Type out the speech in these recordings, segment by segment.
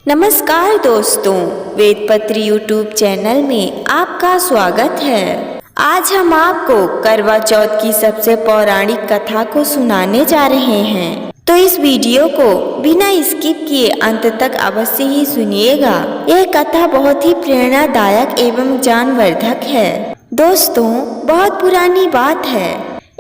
नमस्कार दोस्तों, वेदपत्री YouTube channel में आपका स्वागत है। आज हम आपको करवा चौथ की सबसे पौराणिक कथा को सुनाने जा रहे हैं, तो इस वीडियो को बिना स्किप किए अंत तक अवश्य ही सुनिएगा। यह कथा बहुत ही प्रेरणादायक एवं ज्ञानवर्धक है। दोस्तों, बहुत पुरानी बात है।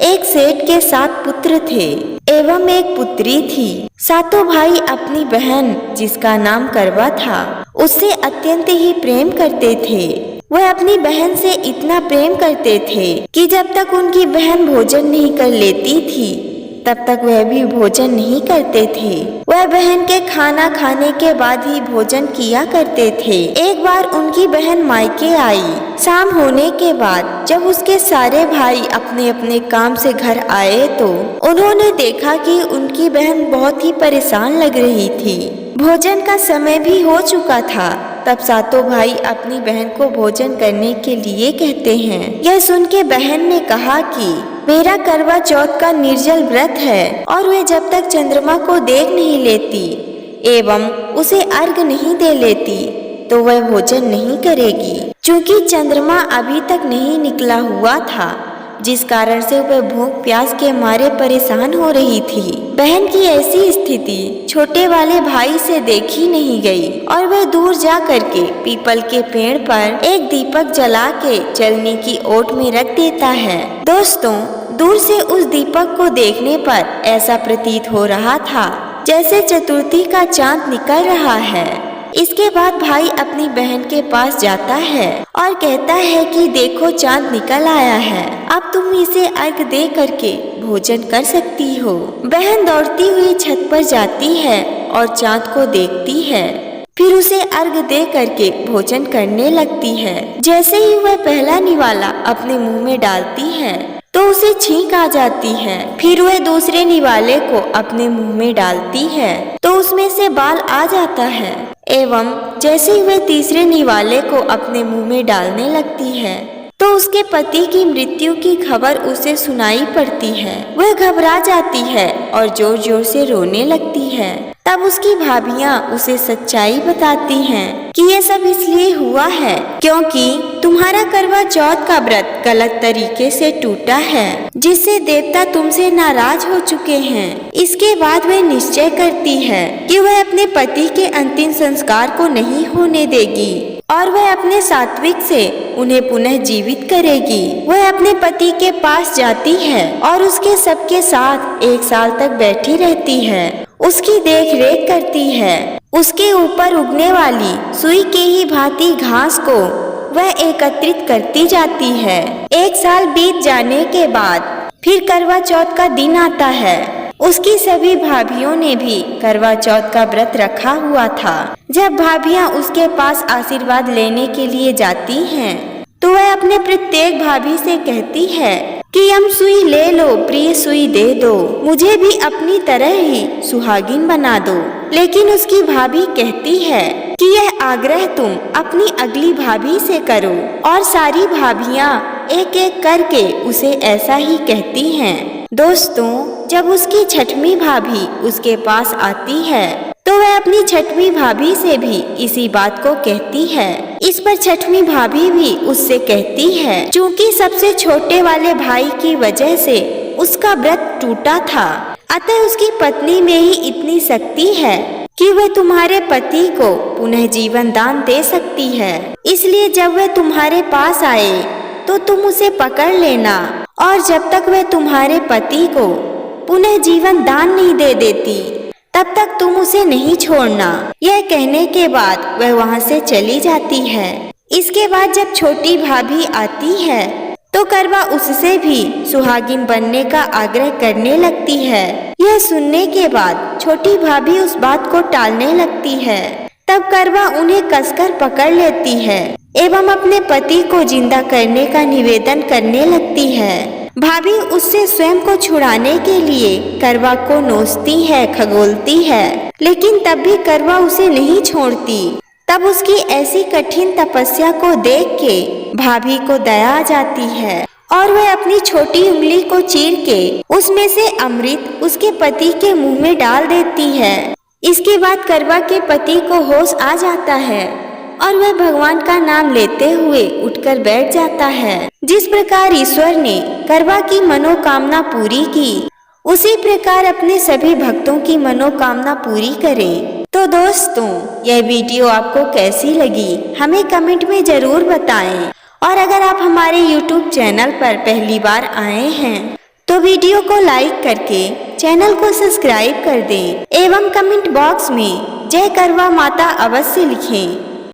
एक सेठ के 7 पुत्र थे एवं एक पुत्री थी। सातों भाई अपनी बहन, जिसका नाम करवा था, उससे अत्यंत ही प्रेम करते थे। वह अपनी बहन से इतना प्रेम करते थे कि जब तक उनकी बहन भोजन नहीं कर लेती थी तब तक वह भी भोजन नहीं करते थे। वह बहन के खाना खाने के बाद ही भोजन किया करते थे। एक बार उनकी बहन मायके आई। शाम होने के बाद जब उसके सारे भाई अपने अपने काम से घर आए तो उन्होंने देखा कि उनकी बहन बहुत ही परेशान लग रही थी। भोजन का समय भी हो चुका था। तब सातों भाई अपनी बहन को भोजन करने के लिए कहते हैं। यह सुन के बहन ने कहा कि मेरा करवा चौथ का निर्जल व्रत है और वह जब तक चंद्रमा को देख नहीं लेती एवं उसे अर्घ नहीं दे लेती तो वह भोजन नहीं करेगी। चूँकि चंद्रमा अभी तक नहीं निकला हुआ था, जिस कारण से वह भूख प्यास के मारे परेशान हो रही थी। बहन की ऐसी स्थिति छोटे वाले भाई से देखी नहीं गई और वह दूर जा करके पीपल के पेड़ पर एक दीपक जला के जलने की ओट में रख देता है। दोस्तों, दूर से उस दीपक को देखने पर ऐसा प्रतीत हो रहा था जैसे चतुर्थी का चांद निकल रहा है। इसके बाद भाई अपनी बहन के पास जाता है और कहता है कि देखो, चांद निकल आया है, अब तुम इसे अर्घ दे करके भोजन कर सकती हो। बहन दौड़ती हुई छत पर जाती है और चांद को देखती है, फिर उसे अर्घ दे करके भोजन करने लगती है। जैसे ही वह पहला निवाला अपने मुंह में डालती है तो उसे छींक आ जाती है। फिर वह दूसरे निवाले को अपने मुंह में डालती है तो उसमें से बाल आ जाता है एवं जैसे ही वह तीसरे निवाले को अपने मुंह में डालने लगती है तो उसके पति की मृत्यु की खबर उसे सुनाई पड़ती है। वह घबरा जाती है और जोर जोर से रोने लगती है। तब उसकी भाभियां उसे सच्चाई बताती हैं कि ये सब इसलिए हुआ है क्योंकि तुम्हारा करवा चौथ का व्रत गलत तरीके से टूटा है, जिससे देवता तुमसे नाराज हो चुके हैं। इसके बाद वह निश्चय करती है कि वह अपने पति के अंतिम संस्कार को नहीं होने देगी और वह अपने सात्विक से उन्हें पुनः जीवित करेगी। वह अपने पति के पास जाती है और उसके सबके साथ 1 साल तक बैठी रहती है, उसकी देख रेख करती है। उसके ऊपर उगने वाली सुई के ही भांति घास को वह एकत्रित करती जाती है। 1 साल बीत जाने के बाद फिर करवा चौथ का दिन आता है। उसकी सभी भाभियों ने भी करवा चौथ का व्रत रखा हुआ था। जब भाभियां उसके पास आशीर्वाद लेने के लिए जाती हैं तो वह अपने प्रत्येक भाभी से कहती है कि हम सुई ले लो, प्रिय सुई दे दो, मुझे भी अपनी तरह ही सुहागिन बना दो। लेकिन उसकी भाभी कहती है कि यह आग्रह तुम अपनी अगली भाभी से करो और सारी भाभियां एक एक करके उसे ऐसा ही कहती हैं। दोस्तों, जब उसकी छठवीं भाभी उसके पास आती है तो वह अपनी छठवीं भाभी से भी इसी बात को कहती है। इस पर छठवीं भाभी भी उससे कहती है क्योंकि सबसे छोटे वाले भाई की वजह से उसका व्रत टूटा था, अतः उसकी पत्नी में ही इतनी शक्ति है कि वह तुम्हारे पति को पुनः जीवन दान दे सकती है। इसलिए जब वह तुम्हारे पास आए तो तुम उसे पकड़ लेना और जब तक वह तुम्हारे पति को पुनः जीवन दान नहीं दे देती तब तक तुम उसे नहीं छोड़ना। यह कहने के बाद वह वहां से चली जाती है। इसके बाद जब छोटी भाभी आती है तो करवा उससे भी सुहागिन बनने का आग्रह करने लगती है। यह सुनने के बाद छोटी भाभी उस बात को टालने लगती है। तब करवा उन्हें कसकर पकड़ लेती है एवं अपने पति को जिंदा करने का निवेदन करने लगती है। भाभी उससे स्वयं को छुड़ाने के लिए करवा को नोचती है, खगोलती है, लेकिन तब भी करवा उसे नहीं छोड़ती। तब उसकी ऐसी कठिन तपस्या को देख के भाभी को दया आ जाती है और वह अपनी छोटी उंगली को चीर के उसमें से अमृत उसके पति के मुंह में डाल देती है। इसके बाद करवा के पति को होश आ जाता है और वह भगवान का नाम लेते हुए उठकर बैठ जाता है। जिस प्रकार ईश्वर ने करवा की मनोकामना पूरी की, उसी प्रकार अपने सभी भक्तों की मनोकामना पूरी करें। तो दोस्तों, यह वीडियो आपको कैसी लगी हमें कमेंट में जरूर बताएं। और अगर आप हमारे YouTube चैनल पर पहली बार आए हैं तो वीडियो को लाइक करके चैनल को सब्सक्राइब कर दें एवं कमेंट बॉक्स में जय करवा माता अवश्य लिखें।